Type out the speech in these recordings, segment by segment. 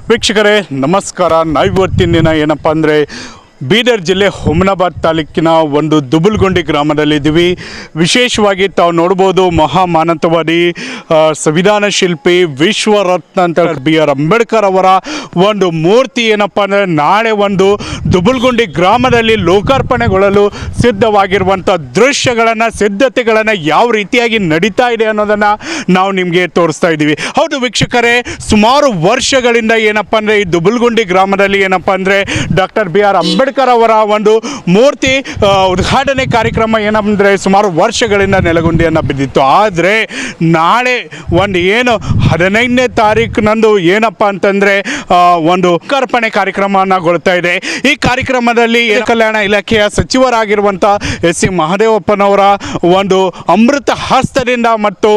ವೀಕ್ಷಕರೇ ನಮಸ್ಕಾರ. ನಾವಿವತ್ತಿನ ದಿನ ಏನಪ್ಪ ಅಂದರೆ ಬೀದರ್ ಜಿಲ್ಲೆ ಹುಮನಾಬಾದ್ ತಾಲೂಕಿನ ಒಂದು ದುಬುಲ್ಗುಂಡಿ ಗ್ರಾಮದಲ್ಲಿದ್ದೀವಿ. ವಿಶೇಷವಾಗಿ ತಾವು ನೋಡ್ಬೋದು ಮಹಾಮಾನವವಾದಿ ಸಂವಿಧಾನ ಶಿಲ್ಪಿ ವಿಶ್ವರತ್ನ ಅಂತ BR ಅಂಬೇಡ್ಕರ್ ಅವರ ಒಂದು ಮೂರ್ತಿ ಏನಪ್ಪ ಅಂದರೆ ನಾಳೆ ಒಂದು ದುಬುಲ್ಗುಂಡಿ ಗ್ರಾಮದಲ್ಲಿ ಲೋಕಾರ್ಪಣೆಗೊಳ್ಳಲು ಸಿದ್ಧವಾಗಿರುವಂಥ ದೃಶ್ಯಗಳನ್ನು ಸಿದ್ಧತೆಗಳನ್ನು ಯಾವ ರೀತಿಯಾಗಿ ನಡೀತಾ ಇದೆ ಅನ್ನೋದನ್ನು ನಾವು ನಿಮಗೆ ತೋರಿಸ್ತಾ ಇದ್ದೀವಿ. ಹೌದು ವೀಕ್ಷಕರೇ, ಸುಮಾರು ವರ್ಷಗಳಿಂದ ಏನಪ್ಪ ಅಂದರೆ ಈ ದುಬುಲ್ಗುಂಡಿ ಗ್ರಾಮದಲ್ಲಿ ಏನಪ್ಪ ಅಂದರೆ ಡಾಕ್ಟರ್ BR ಅಂಬೇಡ್ಕರ್ ಅವರ ಒಂದು ಮೂರ್ತಿ ಉದ್ಘಾಟನೆ ಕಾರ್ಯಕ್ರಮ ಏನಂದರೆ ಸುಮಾರು ವರ್ಷಗಳಿಂದ ನೆಲಗುಂದಿಯನ್ನು ಬಿದ್ದಿತ್ತು. ಆದರೆ ನಾಳೆ ಒಂದು ಏನು 15ನೇ ತಾರೀಕಿನಂದು ಏನಪ್ಪ ಅಂತಂದರೆ ಒಂದು ಲೋಕಾರ್ಪಣೆ ಕಾರ್ಯಕ್ರಮಗೊಳ್ತಾ ಇದೆ. ಈ ಕಾರ್ಯಕ್ರಮದಲ್ಲಿ ಕಲ್ಯಾಣ ಇಲಾಖೆಯ ಸಚಿವರಾಗಿರುವಂಥ SC ಮಹದೇವಪ್ಪನವರ ಒಂದು ಅಮೃತ ಹಸ್ತದಿಂದ ಮತ್ತು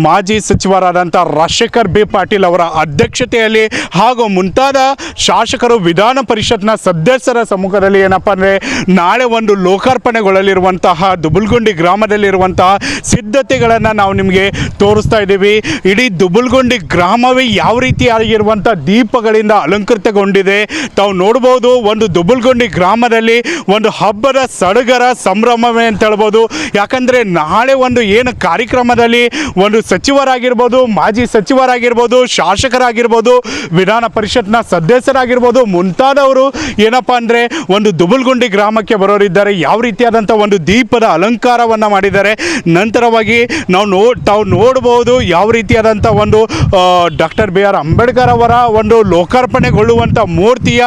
ಮಾಜಿ ಸಚಿವರಾದಂಥ ರಾಜಶೇಖರ್ B ಪಾಟೀಲ್ ಅವರ ಅಧ್ಯಕ್ಷತೆಯಲ್ಲಿ ಹಾಗೂ ಮುಂತಾದ ಶಾಸಕರು ವಿಧಾನ ಪರಿಷತ್ನ ಸದಸ್ಯರ ಸಮ್ಮುಖದಲ್ಲಿ ಏನಪ್ಪ ಅಂದರೆ ನಾಳೆ ಒಂದು ಲೋಕಾರ್ಪಣೆಗೊಳ್ಳಲಿರುವಂತಹ ದುಬುಲ್ಗುಂಡಿ ಗ್ರಾಮದಲ್ಲಿರುವಂತಹ ಸಿದ್ಧತೆಗಳನ್ನು ನಾವು ನಿಮಗೆ ತೋರಿಸ್ತಾ ಇದ್ದೀವಿ. ಇಡೀ ದುಬುಲ್ಗುಂಡಿ ಗ್ರಾಮವೇ ಯಾವ ರೀತಿಯಾಗಿರುವಂಥ ದೀಪಗಳಿಂದ ಅಲಂಕೃತಗೊಂಡಿದೆ ತಾವು ನೋಡ್ಬೋದು. ಒಂದು ದುಬುಲ್ಗುಂಡಿ ಗ್ರಾಮದಲ್ಲಿ ಒಂದು ಹಬ್ಬದ ಸಡಗರ ಸಂಭ್ರಮವೇ ಅಂತ ಹೇಳ್ಬೋದು. ಯಾಕಂದರೆ ನಾಳೆ ಒಂದು ಏನು ಕಾರ್ಯಕ್ರಮದಲ್ಲಿ ಒಂದು ಸಚಿವರಾಗಿರ್ಬೋದು, ಮಾಜಿ ಸಚಿವರಾಗಿರ್ಬೋದು, ಶಾಸಕರಾಗಿರ್ಬೋದು, ವಿಧಾನ ಪರಿಷತ್ನ ಸದಸ್ಯರಾಗಿರ್ಬೋದು, ಮುಂತಾದವರು ಏನಪ್ಪ ಅಂದರೆ ಒಂದು ದುಬುಲ್ಗುಂಡಿ ಗ್ರಾಮಕ್ಕೆ ಬರೋರಿದ್ದಾರೆ. ಯಾವ ರೀತಿಯಾದಂಥ ಒಂದು ದೀಪದ ಅಲಂಕಾರವನ್ನು ಮಾಡಿದ್ದಾರೆ. ನಂತರವಾಗಿ ತಾವು ನೋಡ್ಬೋದು ಯಾವ ರೀತಿಯಾದಂಥ ಒಂದು ಡಾಕ್ಟರ್ BR ಅಂಬೇಡ್ಕರ್ ಅವರ ಒಂದು ಲೋಕಾರ್ಪಣೆಗೊಳ್ಳುವಂಥ ಮೂರ್ತಿಯ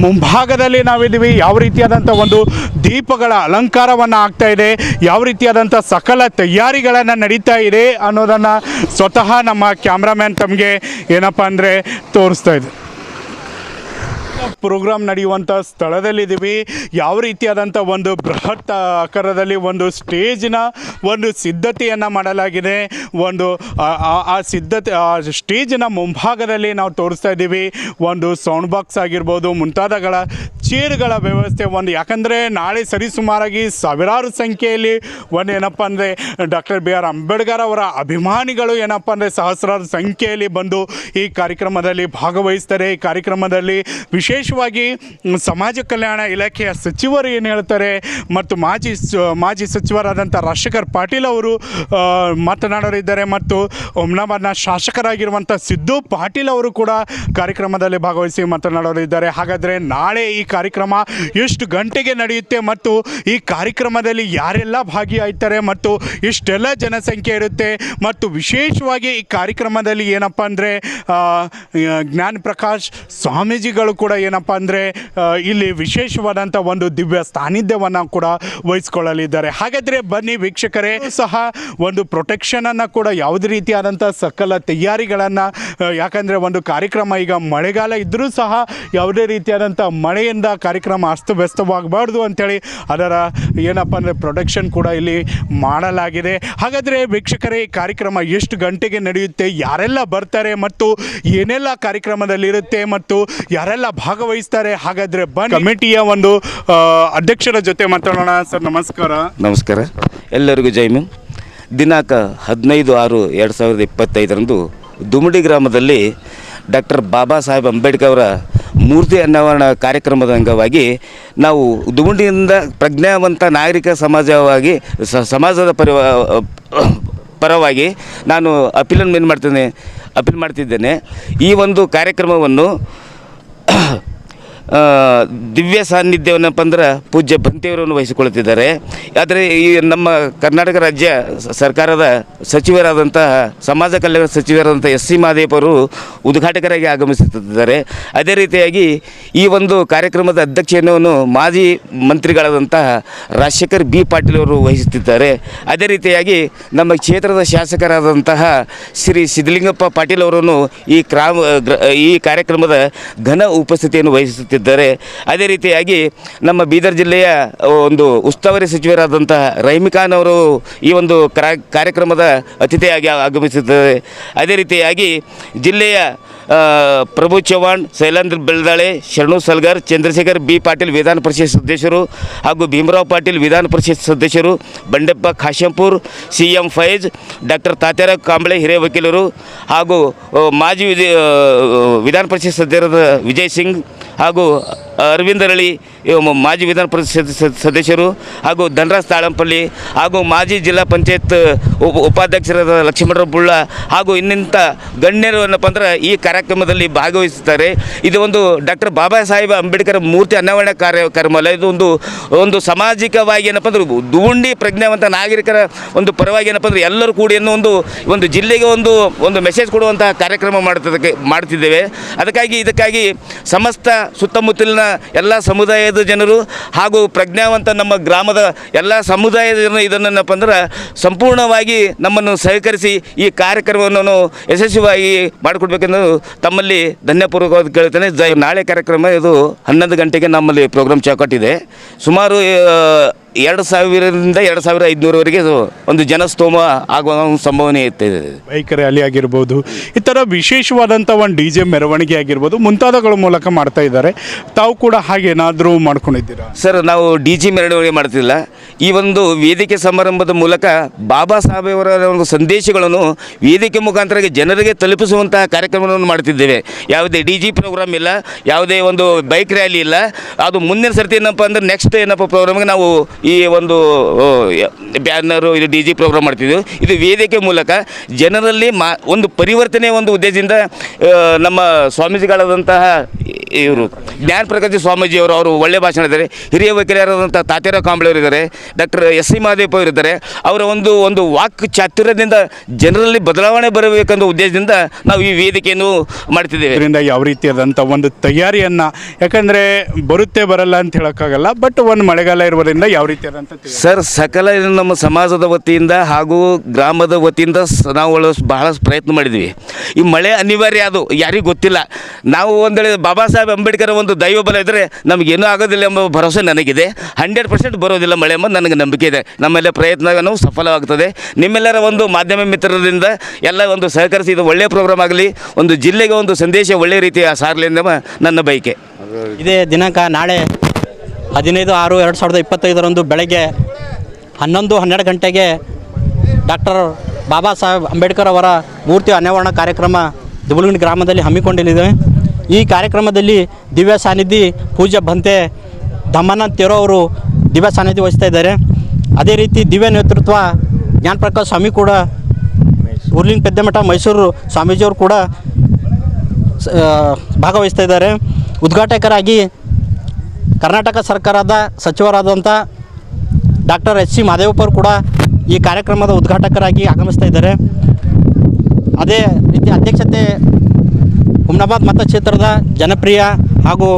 ಮುಂಭಾಗದಲ್ಲಿ ನಾವಿದ್ದೀವಿ. ಯಾವ ರೀತಿಯಾದಂಥ ಒಂದು ದೀಪಗಳ ಅಲಂಕಾರವನ್ನು ಆಗ್ತಾ ಇದೆ, ಯಾವ ರೀತಿಯಾದಂಥ ಸಕಲ ತಯಾರಿಗಳನ್ನು ನಡೀತಾ ಇದೆ ಅನ್ನೋದನ್ನು ಸ್ವತಃ ನಮ್ಮ ಕ್ಯಾಮ್ರಾಮ್ಯಾನ್ ತಮಗೆ ಏನಪ್ಪ ಅಂದರೆ ತೋರಿಸ್ತಾ ಇದೆ. ಪ್ರೋಗ್ರಾಮ್ ನಡೆಯುವಂಥ ಸ್ಥಳದಲ್ಲಿದ್ದೀವಿ. ಯಾವ ರೀತಿಯಾದಂಥ ಒಂದು ಬೃಹತ್ ಆಕಾರದಲ್ಲಿ ಒಂದು ಸ್ಟೇಜಿನ ಒಂದು ಸಿದ್ಧತೆಯನ್ನು ಮಾಡಲಾಗಿದೆ. ಒಂದು ಆ ಸಿದ್ಧತೆ ಸ್ಟೇಜಿನ ಮುಂಭಾಗದಲ್ಲಿ ನಾವು ತೋರಿಸ್ತಾ ಇದ್ದೀವಿ. ಒಂದು ಸೌಂಡ್ ಬಾಕ್ಸ್ ಆಗಿರ್ಬೋದು, ಮುಂತಾದಗಳ ಚೇರ್ಗಳ ವ್ಯವಸ್ಥೆ ಒಂದು. ಯಾಕಂದರೆ ನಾಳೆ ಸರಿಸುಮಾರಾಗಿ ಸಾವಿರಾರು ಸಂಖ್ಯೆಯಲ್ಲಿ ಒಂದು ಏನಪ್ಪ ಅಂದರೆ ಡಾಕ್ಟರ್ BR ಅಂಬೇಡ್ಕರ್ ಅವರ ಅಭಿಮಾನಿಗಳು ಏನಪ್ಪ ಅಂದರೆ ಸಹಸ್ರಾರು ಸಂಖ್ಯೆಯಲ್ಲಿ ಬಂದು ಈ ಕಾರ್ಯಕ್ರಮದಲ್ಲಿ ಭಾಗವಹಿಸ್ತಾರೆ. ಈ ಕಾರ್ಯಕ್ರಮದಲ್ಲಿ ವಿಶೇಷವಾಗಿ ಸಮಾಜ ಕಲ್ಯಾಣ ಇಲಾಖೆಯ ಸಚಿವರು ಏನು ಹೇಳ್ತಾರೆ ಮತ್ತು ಮಾಜಿ ಸಚಿವರಾದಂಥ ರಾಜಶೇಖರ್ ಪಾಟೀಲ್ ಅವರು ಮಾತನಾಡೋರಿದ್ದಾರೆ ಮತ್ತು ಹುಮನಾಬಾದ್ನ ಶಾಸಕರಾಗಿರುವಂಥ ಸಿದ್ದು ಪಾಟೀಲ್ ಅವರು ಕೂಡ ಕಾರ್ಯಕ್ರಮದಲ್ಲಿ ಭಾಗವಹಿಸಿ ಮಾತನಾಡೋರಿದ್ದಾರೆ. ಹಾಗಾದರೆ ನಾಳೆ ಈ ಕಾರ್ಯಕ್ರಮ ಎಷ್ಟು ಗಂಟೆಗೆ ನಡೆಯುತ್ತೆ ಮತ್ತು ಈ ಕಾರ್ಯಕ್ರಮದಲ್ಲಿ ಯಾರೆಲ್ಲ ಭಾಗಿಯಾಗ್ತಾರೆ ಮತ್ತು ಇಷ್ಟೆಲ್ಲ ಜನಸಂಖ್ಯೆ ಇರುತ್ತೆ ಮತ್ತು ವಿಶೇಷವಾಗಿ ಈ ಕಾರ್ಯಕ್ರಮದಲ್ಲಿ ಏನಪ್ಪ ಅಂದರೆ ಜ್ಞಾನ ಪ್ರಕಾಶ್ ಸ್ವಾಮೀಜಿಗಳು ಕೂಡ ಏನಪ್ಪ ಅಂದರೆ ಇಲ್ಲಿ ವಿಶೇಷವಾದಂಥ ಒಂದು ದಿವ್ಯ ಸಾನ್ನಿಧ್ಯವನ್ನು ಕೂಡ ವಹಿಸ್ಕೊಳ್ಳಲಿದ್ದಾರೆ. ಹಾಗಾದರೆ ಬನ್ನಿ ವೀಕ್ಷಕರೇ, ಸಹ ಒಂದು ಪ್ರೊಟೆಕ್ಷನನ್ನು ಕೂಡ ಯಾವುದೇ ರೀತಿಯಾದಂಥ ಸಕಲ ತಯಾರಿಗಳನ್ನು, ಯಾಕಂದರೆ ಒಂದು ಕಾರ್ಯಕ್ರಮ ಈಗ ಮಳೆಗಾಲ ಇದ್ದರೂ ಸಹ ಯಾವುದೇ ರೀತಿಯಾದಂಥ ಮಳೆಯಿಂದ ಕಾರ್ಯಕ್ರಮ ಅಸ್ತವ್ಯಸ್ತವಾಗಬಾರ್ದು ಅಂಥೇಳಿ ಅದರ ಏನಪ್ಪ ಅಂದರೆ ಪ್ರೊಟೆಕ್ಷನ್ ಕೂಡ ಇಲ್ಲಿ ಮಾಡಲಾಗಿದೆ. ಹಾಗಾದರೆ ವೀಕ್ಷಕರೇ, ಈ ಕಾರ್ಯಕ್ರಮ ಎಷ್ಟು ಗಂಟೆಗೆ ನಡೆಯುತ್ತೆ, ಯಾರೆಲ್ಲ ಬರ್ತಾರೆ ಮತ್ತು ಏನೆಲ್ಲ ಕಾರ್ಯಕ್ರಮದಲ್ಲಿರುತ್ತೆ ಮತ್ತು ಯಾರೆಲ್ಲ ಭಾಗವಹಿಸ್ತಾರೆ, ಹಾಗಾದರೆ ಕಮಿಟಿಯ ಒಂದು ಅಧ್ಯಕ್ಷರ ಜೊತೆ ಮಾತಾಡೋಣ. ಸರ್ ನಮಸ್ಕಾರ. ನಮಸ್ಕಾರ, ಎಲ್ಲರಿಗೂ ಜೈ ಭೀಮ್. ದಿನಾಂಕ 15/6/2025 ದುಮುಡಿ ಗ್ರಾಮದಲ್ಲಿ ಡಾಕ್ಟರ್ ಬಾಬಾ ಸಾಹೇಬ್ ಅಂಬೇಡ್ಕರ್ ಅವರ ಮೂರ್ತಿ ಅನಾವರಣ ಕಾರ್ಯಕ್ರಮದ ಅಂಗವಾಗಿ ನಾವು ದುಮುಡಿಯಿಂದ ಪ್ರಜ್ಞಾವಂತ ನಾಗರಿಕ ಸಮಾಜದ ಪರವಾಗಿ ನಾನು ಅಪೀಲ್ ಮಾಡ್ತಿದ್ದೇನೆ. ಈ ಒಂದು ಕಾರ್ಯಕ್ರಮವನ್ನು ದಿವ್ಯ ಸಾನ್ನಿಧ್ಯವನ್ನಪ್ಪ ಅಂದ್ರೆ ಪೂಜ್ಯ ಬಂತಿಯವರನ್ನು ವಹಿಸಿಕೊಳ್ಳುತ್ತಿದ್ದಾರೆ. ಆದರೆ ಈ ನಮ್ಮ ಕರ್ನಾಟಕ ರಾಜ್ಯ ಸರ್ಕಾರದ ಸಚಿವರಾದಂತಹ ಸಮಾಜ ಕಲ್ಯಾಣ ಸಚಿವರಾದಂಥ SC ಮಹದೇವಪ್ಪರು ಉದ್ಘಾಟಕರಾಗಿ ಆಗಮಿಸುತ್ತಿದ್ದಾರೆ. ಅದೇ ರೀತಿಯಾಗಿ ಈ ಒಂದು ಕಾರ್ಯಕ್ರಮದ ಅಧ್ಯಕ್ಷತೆಯನ್ನು ಮಾಜಿ ಮಂತ್ರಿಗಳಾದಂತಹ ರಾಜಶೇಖರ್ B ಪಾಟೀಲ್ ಅವರು ವಹಿಸುತ್ತಿದ್ದಾರೆ. ಅದೇ ರೀತಿಯಾಗಿ ನಮ್ಮ ಕ್ಷೇತ್ರದ ಶಾಸಕರಾದಂತಹ ಶ್ರೀ ಸಿದ್ದಲಿಂಗಪ್ಪ ಪಾಟೀಲ್ ಅವರನ್ನು ಈ ಕಾರ್ಯಕ್ರಮದ ಘನ ಉಪಸ್ಥಿತಿಯನ್ನು ವಹಿಸುತ್ತಿದ್ದಾರೆ. ಅದೇ ರೀತಿಯಾಗಿ ನಮ್ಮ ಬೀದರ್ ಜಿಲ್ಲೆಯ ಒಂದು ಉಸ್ತುವಾರಿ ಸಚಿವರಾದಂತಹ ರಹೀಮ್ ಖಾನ್ ಅವರು ಈ ಒಂದು ಕಾರ್ಯಕ್ರಮದ ಅತಿಥಿಯಾಗಿ ಆಗಮಿಸುತ್ತಾರೆ. ಅದೇ ರೀತಿಯಾಗಿ ಜಿಲ್ಲೆಯ ಪ್ರಭು ಚವ್ಹಾಣ್, ಶೈಲೇಂದ್ರ ಬೆಳ್ದಾಳೆ, ಶರಣು ಸಲ್ಗರ್, ಚಂದ್ರಶೇಖರ್ ಬಿ ಪಾಟೀಲ್ ವಿಧಾನ ಪರಿಷತ್ ಸದಸ್ಯರು ಹಾಗೂ ಭೀಮರಾವ್ ಪಾಟೀಲ್ ವಿಧಾನ ಪರಿಷತ್ ಸದಸ್ಯರು, ಬಂಡೆಪ್ಪ ಖಾಶಂಪುರ್, CM ಫೈಜ್, ಡಾಕ್ಟರ್ ತಾತ್ಯಾರ ಕಾಂಬಳೆ ಹಿರಿಯ ವಕೀಲರು ಹಾಗೂ ಮಾಜಿ ವಿಧಾನ ಪರಿಷತ್ ಸದಸ್ಯರಾದ ವಿಜಯ್ ಸಿಂಗ್ ಹಾಗೂ ಅರವಿಂದ್ ಅರಳಿ ಮಾಜಿ ವಿಧಾನ ಪರಿಷತ್ ಸದಸ್ಯರು ಹಾಗೂ ಧನರಾಜ್ ತಾಳಂಪಲ್ಲಿ ಹಾಗೂ ಮಾಜಿ ಜಿಲ್ಲಾ ಪಂಚಾಯತ್ ಉಪಾಧ್ಯಕ್ಷರಾದ ಲಕ್ಷ್ಮಣರಾವ್ ಬುಳ್ಳ ಹಾಗೂ ಇನ್ನಿಂಥ ಗಣ್ಯರು ಏನಪ್ಪ ಅಂದ್ರೆ ಈ ಕಾರ್ಯಕ್ರಮದಲ್ಲಿ ಭಾಗವಹಿಸುತ್ತಾರೆ. ಇದು ಒಂದು ಡಾಕ್ಟರ್ ಬಾಬಾ ಸಾಹೇಬ್ ಅಂಬೇಡ್ಕರ್ ಮೂರ್ತಿ ಅನಾವರಣ ಕಾರ್ಯಕ್ರಮ ಅಲ್ಲ. ಇದು ಒಂದು ಸಾಮಾಜಿಕವಾಗಿ ಏನಪ್ಪ ಅಂದ್ರೆ ದುಂಡಿ ಪ್ರಜ್ಞಾವಂತ ನಾಗರಿಕರ ಒಂದು ಪರವಾಗಿ ಏನಪ್ಪ ಅಂದ್ರೆ ಎಲ್ಲರೂ ಕೂಡಿ ಅನ್ನೋ ಒಂದು ಜಿಲ್ಲೆಗೆ ಒಂದು ಮೆಸೇಜ್ ಕೊಡುವಂತಹ ಕಾರ್ಯಕ್ರಮ ಮಾಡ್ತಿದ್ದೇವೆ. ಇದಕ್ಕಾಗಿ ಸಮಸ್ತ ಸುತ್ತಮುತ್ತಲಿನ ಎಲ್ಲ ಸಮುದಾಯದ ಜನರು ಹಾಗೂ ಪ್ರಜ್ಞಾವಂತ ನಮ್ಮ ಗ್ರಾಮದ ಎಲ್ಲ ಸಮುದಾಯದ ಜನರು ಇದನ್ನೇನಪ್ಪ ಅಂದ್ರೆ ಸಂಪೂರ್ಣವಾಗಿ ನಮ್ಮನ್ನು ಸಹಕರಿಸಿ ಈ ಕಾರ್ಯಕ್ರಮವನ್ನು ಯಶಸ್ವಿಯಾಗಿ ಮಾಡಿಕೊಡ್ಬೇಕೆಂದು ತಮ್ಮಲ್ಲಿ ಧನ್ಯಪೂರ್ವಕವಾಗಿ ಕೇಳ್ತೇನೆ. ನಾಳೆ ಕಾರ್ಯಕ್ರಮ ಇದು 11 ಗಂಟೆಗೆ ನಮ್ಮಲ್ಲಿ ಪ್ರೋಗ್ರಾಮ್ ಚೌಕಟ್ಟಿದೆ. ಸುಮಾರು 2000ರಿಂದ 2500ವರೆಗೆ ಒಂದು ಜನಸ್ತೋಮ ಆಗುವ ಸಂಭವನೆ ಇದೆ. ಬೈಕ್ ರ್ಯಾಲಿ ಆಗಿರ್ಬೋದು, ಈ ಥರ ವಿಶೇಷವಾದಂಥ ಒಂದು DJ ಮೆರವಣಿಗೆ ಆಗಿರ್ಬೋದು ಮುಂತಾದವುಗಳ ಮೂಲಕ ಮಾಡ್ತಾ ಇದ್ದಾರೆ. ತಾವು ಕೂಡ ಹಾಗೇನಾದರೂ ಮಾಡ್ಕೊಂಡಿದ್ದೀರಾ? ಸರ್, ನಾವು DJ ಮೆರವಣಿಗೆ ಮಾಡ್ತಿಲ್ಲ. ಈ ಒಂದು ವೇದಿಕೆ ಸಮಾರಂಭದ ಮೂಲಕ ಬಾಬಾ ಸಾಹೇಬರ ಒಂದು ಸಂದೇಶಗಳನ್ನು ವೇದಿಕೆ ಮುಖಾಂತರ ಜನರಿಗೆ ತಲುಪಿಸುವಂತಹ ಕಾರ್ಯಕ್ರಮವನ್ನು ಮಾಡ್ತಿದ್ದೇವೆ. ಯಾವುದೇ DJ ಪ್ರೋಗ್ರಾಮ್ ಇಲ್ಲ, ಯಾವುದೇ ಒಂದು ಬೈಕ್ ರ್ಯಾಲಿ ಇಲ್ಲ. ಅದು ಮುಂದಿನ ಸರ್ತಿ ಏನಪ್ಪ ಅಂದ್ರೆ ನೆಕ್ಸ್ಟ್ ಏನಪ್ಪ ಪ್ರೋಗ್ರಾಮ್ಗೆ ನಾವು ಈ ಒಂದು ಬ್ಯಾನರು ಇದು DJ ಪ್ರೋಗ್ರಾಮ್ ಮಾಡ್ತಿದ್ವಿ. ಇದು ವೇದಿಕೆ ಮೂಲಕ ಜನರಲ್ಲಿ ಒಂದು ಪರಿವರ್ತನೆ ಒಂದು ಉದ್ದೇಶದಿಂದ ನಮ್ಮ ಸ್ವಾಮೀಜಿಗಳಾದಂತಹ ಇವರು ಜ್ಞಾನ ಪ್ರಕಾಶ್ ಸ್ವಾಮೀಜಿಯವರು ಅವರು ಒಳ್ಳೆ ಭಾಷಣ ಇದ್ದಾರೆ. ಹಿರಿಯ ವಕೀಲರಾದಂಥ ತಾತ್ಯಾರ ಕಾಂಬಳೆ ಇದ್ದಾರೆ, ಡಾಕ್ಟರ್ SC ಮಹದೇವಪ್ಪ ಅವರು ಇದ್ದಾರೆ. ಅವರ ಒಂದು ವಾಕ್ ಚಾತುರ್ಯದಿಂದ ಜನರಲ್ಲಿ ಬದಲಾವಣೆ ಬರಬೇಕೆಂದು ಉದ್ದೇಶದಿಂದ ನಾವು ಈ ವೇದಿಕೆಯನ್ನು ಮಾಡ್ತಿದ್ದೇವೆ. ಇದರಿಂದ ಯಾವ ರೀತಿಯಾದಂಥ ಒಂದು ತಯಾರಿಯನ್ನು, ಯಾಕಂದರೆ ಬರುತ್ತೆ ಬರಲ್ಲ ಅಂತ ಹೇಳೋಕ್ಕಾಗಲ್ಲ, ಬಟ್ ಒಂದು ಮಳೆಗಾಲ ಇರೋದ್ರಿಂದ ಯಾವ ರೀತಿಯಾದಂಥ ಸರ್, ಸಕಲ ನಮ್ಮ ಸಮಾಜದ ವತಿಯಿಂದ ಹಾಗೂ ಗ್ರಾಮದ ವತಿಯಿಂದ ನಾವು ಬಹಳ ಪ್ರಯತ್ನ ಮಾಡಿದ್ವಿ. ಈ ಮಳೆ ಅನಿವಾರ್ಯ, ಅದು ಯಾರಿಗೂ ಗೊತ್ತಿಲ್ಲ. ನಾವು ಒಂದೇಳೆ ಬಾಬಾ ಸಾಹೇಬ್ ಅಂಬೇಡ್ಕರ್ ಒಂದು ದೈವ ಬಲ ಇದ್ದರೆ ನಮಗೇನೂ ಆಗೋದಿಲ್ಲ ಎಂಬ ಭರವಸೆ ನನಗಿದೆ. 100% ಬರೋದಿಲ್ಲ ಮಳೆ ಎಂಬ ನನಗೆ ನಂಬಿಕೆ ಇದೆ. ನಮ್ಮೆಲ್ಲ ಪ್ರಯತ್ನವೂ ಸಫಲವಾಗ್ತದೆ. ನಿಮ್ಮೆಲ್ಲರ ಒಂದು ಮಾಧ್ಯಮ ಮಿತ್ರರಿಂದ ಎಲ್ಲ ಒಂದು ಸಹಕರಿಸಿ ಇದು ಒಳ್ಳೆಯ ಪ್ರೋಗ್ರಾಮ್ ಆಗಲಿ, ಒಂದು ಜಿಲ್ಲೆಗೆ ಒಂದು ಸಂದೇಶ ಒಳ್ಳೆಯ ರೀತಿಯ ಸಾರಲಿ ಎಂಬ ನನ್ನ ಬಯಕೆ. ಇದೇ ದಿನಾಂಕ ನಾಳೆ 15/6/2025 ಬೆಳಗ್ಗೆ 11-12 ಗಂಟೆಗೆ ಡಾಕ್ಟರ್ ಬಾಬಾ ಸಾಹೇಬ್ ಅಂಬೇಡ್ಕರ್ ಅವರ ಮೂರ್ತಿ ಅನಾವರಣ ಕಾರ್ಯಕ್ರಮ ದುಬುಲ್ಗುಂಡಿ ಗ್ರಾಮದಲ್ಲಿ ಹಮ್ಮಿಕೊಂಡಿದೆ. ಈ ಕಾರ್ಯಕ್ರಮದಲ್ಲಿ ದಿವ್ಯ ಸಾನ್ನಿಧಿ ಪೂಜ್ಯ ಭಂತೆ ದಮ್ಮನಾಥ್ ತೇರೋ ಅವರು ದಿವ್ಯ ಸಾನ್ನಿಧ್ಯ ವಹಿಸ್ತಾ ಇದ್ದಾರೆ. ಅದೇ ರೀತಿ ದಿವ್ಯ ನೇತೃತ್ವ ಜ್ಞಾನ ಪ್ರಕಾಶ್ ಸ್ವಾಮಿ ಕೂಡ, ಉರ್ಲಿಂಗ್ ಪೆದ್ದಮಠ ಮೈಸೂರು ಸ್ವಾಮೀಜಿಯವರು ಕೂಡ ಭಾಗವಹಿಸ್ತಾ ಇದ್ದಾರೆ. ಉದ್ಘಾಟಕರಾಗಿ ಕರ್ನಾಟಕ ಸರ್ಕಾರದ ಸಚಿವರಾದಂಥ ಡಾಕ್ಟರ್ SC ಮಹದೇವಪ್ಪ ಅವರು ಕೂಡ ಈ ಕಾರ್ಯಕ್ರಮದ ಉದ್ಘಾಟಕರಾಗಿ ಆಗಮಿಸ್ತಾ ಇದ್ದಾರೆ. ಅದೇ ರೀತಿ ಅಧ್ಯಕ್ಷತೆ ಹುಮ್ನಾಬಾದ್ ಮತಕ್ಷೇತ್ರದ ಜನಪ್ರಿಯ ಹಾಗೂ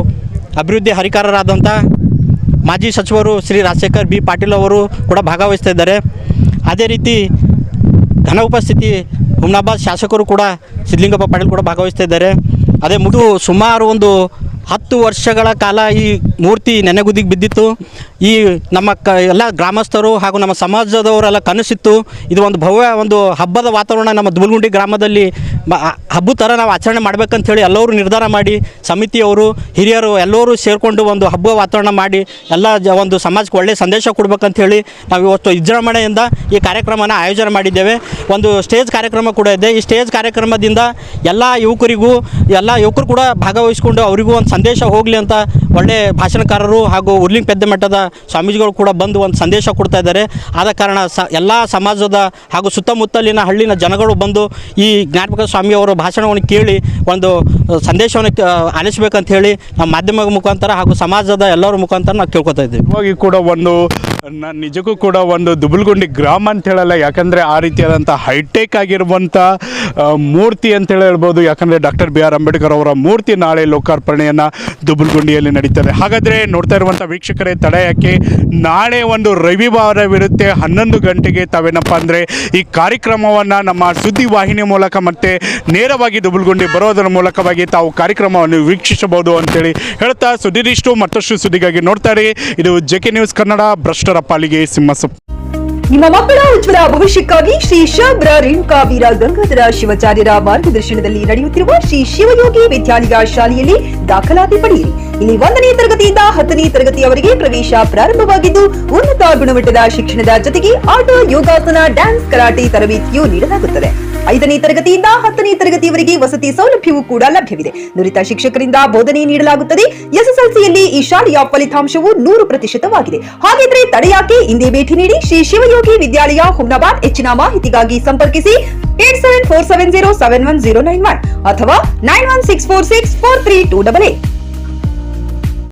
ಅಭಿವೃದ್ಧಿ ಹರಿಕಾರರಾದಂಥ ಮಾಜಿ ಸಚಿವರು ಶ್ರೀ ರಾಜಶೇಖರ್ ಬಿ ಪಾಟೀಲ್ ಅವರು ಕೂಡ ಭಾಗವಹಿಸ್ತಾ ಇದ್ದಾರೆ. ಅದೇ ರೀತಿ ಘನ ಉಪಸ್ಥಿತಿ ಹುಮ್ನಾಬಾದ್ ಶಾಸಕರು ಕೂಡ ಸಿದ್ಧಲಿಂಗಪ್ಪ ಪಾಟೀಲ್ ಕೂಡ ಭಾಗವಹಿಸ್ತಾ ಇದ್ದಾರೆ. ಅದೇ ಸುಮಾರು ಒಂದು 10 ವರ್ಷಗಳ ಕಾಲ ಈ ಮೂರ್ತಿ ನೆನೆಗುದಿಗೆ ಬಿದ್ದಿತ್ತು. ಈ ನಮ್ಮ ಎಲ್ಲ ಗ್ರಾಮಸ್ಥರು ಹಾಗೂ ನಮ್ಮ ಸಮಾಜದವರೆಲ್ಲ ಕನಸಿತ್ತು, ಇದು ಒಂದು ಭವ್ಯ ಒಂದು ಹಬ್ಬದ ವಾತಾವರಣ ನಮ್ಮ ದುಬುಲ್ಗುಂಡಿ ಗ್ರಾಮದಲ್ಲಿ ಹಬ್ಬದ ಥರ ನಾವು ಆಚರಣೆ ಮಾಡ್ಬೇಕಂಥೇಳಿ ಎಲ್ಲರೂ ನಿರ್ಧಾರ ಮಾಡಿ, ಸಮಿತಿಯವರು ಹಿರಿಯರು ಎಲ್ಲರೂ ಸೇರಿಕೊಂಡು ಒಂದು ಹಬ್ಬ ವಾತಾವರಣ ಮಾಡಿ ಎಲ್ಲ ಒಂದು ಸಮಾಜಕ್ಕೆ ಒಳ್ಳೆಯ ಸಂದೇಶ ಕೊಡ್ಬೇಕಂಥೇಳಿ ನಾವು ಇವತ್ತು ವಿಜೃಂಭಣೆಯಿಂದ ಈ ಕಾರ್ಯಕ್ರಮನ ಆಯೋಜನೆ ಮಾಡಿದ್ದೇವೆ. ಒಂದು ಸ್ಟೇಜ್ ಕಾರ್ಯಕ್ರಮ ಕೂಡ ಇದೆ. ಈ ಸ್ಟೇಜ್ ಕಾರ್ಯಕ್ರಮದಿಂದ ಎಲ್ಲ ಯುವಕರು ಕೂಡ ಭಾಗವಹಿಸಿಕೊಂಡು ಅವರಿಗೂ ಒಂದು ಸಂದೇಶ ಹೋಗಲಿ ಅಂತ ಒಳ್ಳೆ ಭಾಷಣಕಾರರು ಹಾಗೂ ಉರ್ಲಿಂಗ್ ಪೆದ್ದಮಠದ ಸ್ವಾಮೀಜಿಗಳು ಕೂಡ ಬಂದು ಒಂದು ಸಂದೇಶ ಕೊಡ್ತಾ ಇದ್ದಾರೆ. ಆದ ಕಾರಣ ಎಲ್ಲ ಸಮಾಜದ ಹಾಗೂ ಸುತ್ತಮುತ್ತಲಿನ ಹಳ್ಳಿನ ಜನಗಳು ಬಂದು ಈ ಜ್ಞಾನ ಪ್ರಕಾಶ್ ಸ್ವಾಮಿಯವರ ಭಾಷಣವನ್ನು ಕೇಳಿ ಒಂದು ಸಂದೇಶವನ್ನು ಆಲಿಸಬೇಕಂತ ಹೇಳಿ ನಮ್ಮ ಮಾಧ್ಯಮ ಮುಖಾಂತರ ಹಾಗೂ ಸಮಾಜದ ಎಲ್ಲರ ಮುಖಾಂತರ ನಾವು ಕೇಳ್ಕೊತಾ ಇದ್ದೀವಿ. ಇವಾಗ ಕೂಡ ನಿಜಕ್ಕೂ ಕೂಡ ಒಂದು ದುಬುಲ್ಗುಂಡಿ ಗ್ರಾಮ ಅಂತ ಹೇಳಲ್ಲ, ಯಾಕಂದರೆ ಆ ರೀತಿಯಾದಂಥ ಹೈಟೆಕ್ ಆಗಿರುವಂಥ ಮೂರ್ತಿ ಅಂತೇಳಿ ಹೇಳ್ಬೋದು. ಯಾಕಂದರೆ ಡಾಕ್ಟರ್ BR ಅಂಬೇಡ್ಕರ್ ಅವರ ಮೂರ್ತಿ ನಾಳೆ ಲೋಕಾರ್ಪಣೆಯನ್ನು ದುಬುಲ್ಗುಂಡಿಯಲ್ಲಿ ನಡೀತದೆ. ಹಾಗಾದರೆ ನೋಡ್ತಾ ಇರುವಂಥ ವೀಕ್ಷಕರೇ, ತಡ ಯಾಕೆ, ನಾಳೆ ಒಂದು ರವಿವಾರವಿರುತ್ತೆ 11 ಗಂಟೆಗೆ ತಾವೇನಪ್ಪ ಅಂದರೆ ಈ ಕಾರ್ಯಕ್ರಮವನ್ನು ನಮ್ಮ ಸುದ್ದಿ ವಾಹಿನಿ ಮೂಲಕ ಮತ್ತು ನೇರವಾಗಿ ದುಬುಲ್ಗುಂಡಿ ಬರೋದರ ಮೂಲಕವಾಗಿ ತಾವು ಕಾರ್ಯಕ್ರಮವನ್ನು ವೀಕ್ಷಿಸಬಹುದು ಅಂತೇಳಿ ಹೇಳ್ತಾ ಸುದ್ದಿದಿಷ್ಟು ಮತ್ತಷ್ಟು ಸುದ್ದಿಗಾಗಿ ನೋಡ್ತಾರೆ. ಇದು JK ನ್ಯೂಸ್ ಕನ್ನಡ, ಭ್ರಷ್ಟರ ಪಾಲಿಗೆ ಸಿಂಹಸು. ನಿಮ್ಮ ಮಕ್ಕಳ ಉಜ್ವಲ ಭವಿಷ್ಯಕ್ಕಾಗಿ ಶ್ರೀ ಶಬ್ರ ರೇಣುಕಾ ವೀರ ಗಂಗಾಧರ ಶಿವಾಚಾರ್ಯರ ಮಾರ್ಗದರ್ಶನದಲ್ಲಿ ನಡೆಯುತ್ತಿರುವ ಶ್ರೀ ಶಿವಯೋಗಿ ವಿದ್ಯಾಲಯ ಶಾಲೆಯಲ್ಲಿ ದಾಖಲಾತಿ ಪಡೆಯಿರಿ. ಇಲ್ಲಿ 1ನೇ ತರಗತಿಯಿಂದ 10ನೇ ತರಗತಿಯವರೆಗೆ ಪ್ರವೇಶ ಪ್ರಾರಂಭವಾಗಿದ್ದು ಉನ್ನತ ಗುಣಮಟ್ಟದ ಶಿಕ್ಷಣದ ಜೊತೆಗೆ ಆಟ, ಯೋಗಾಸನ, ಡ್ಯಾನ್ಸ್, ಕರಾಟೆ ತರಬೇತಿಯೂ ನೀಡಲಾಗುತ್ತದೆ. 5ನೇ ತರಗತಿಯಿಂದ 10ನೇ ತರಗತಿಯವರೆಗೆ ವಸತಿ ಸೌಲಭ್ಯವೂ ಕೂಡ ಲಭ್ಯವಿದೆ. ನುರಿತ ಶಿಕ್ಷಕರಿಂದ ಬೋಧನೆ ನೀಡಲಾಗುತ್ತದೆ. ಎಸ್ಎಸ್ಎಲ್ಸಿಯಲ್ಲಿ ಈ ಶಾಲೆಯ ಫಲಿತಾಂಶವು 100%ವಾಗಿದೆ. ಹಾಗಿದ್ರೆ ತಡೆಯಾಕೆ? ಇಂದೇ ಭೇಟಿ ನೀಡಿ ಶ್ರೀ ಶಿವಯೋಗಿ ವಿದ್ಯಾಲಯ ಹುಮ್ನಾಬಾದ್. ಹೆಚ್ಚಿನ ಮಾಹಿತಿಗಾಗಿ ಸಂಪರ್ಕಿಸಿ 8747071091 ಅಥವಾ 9164643288.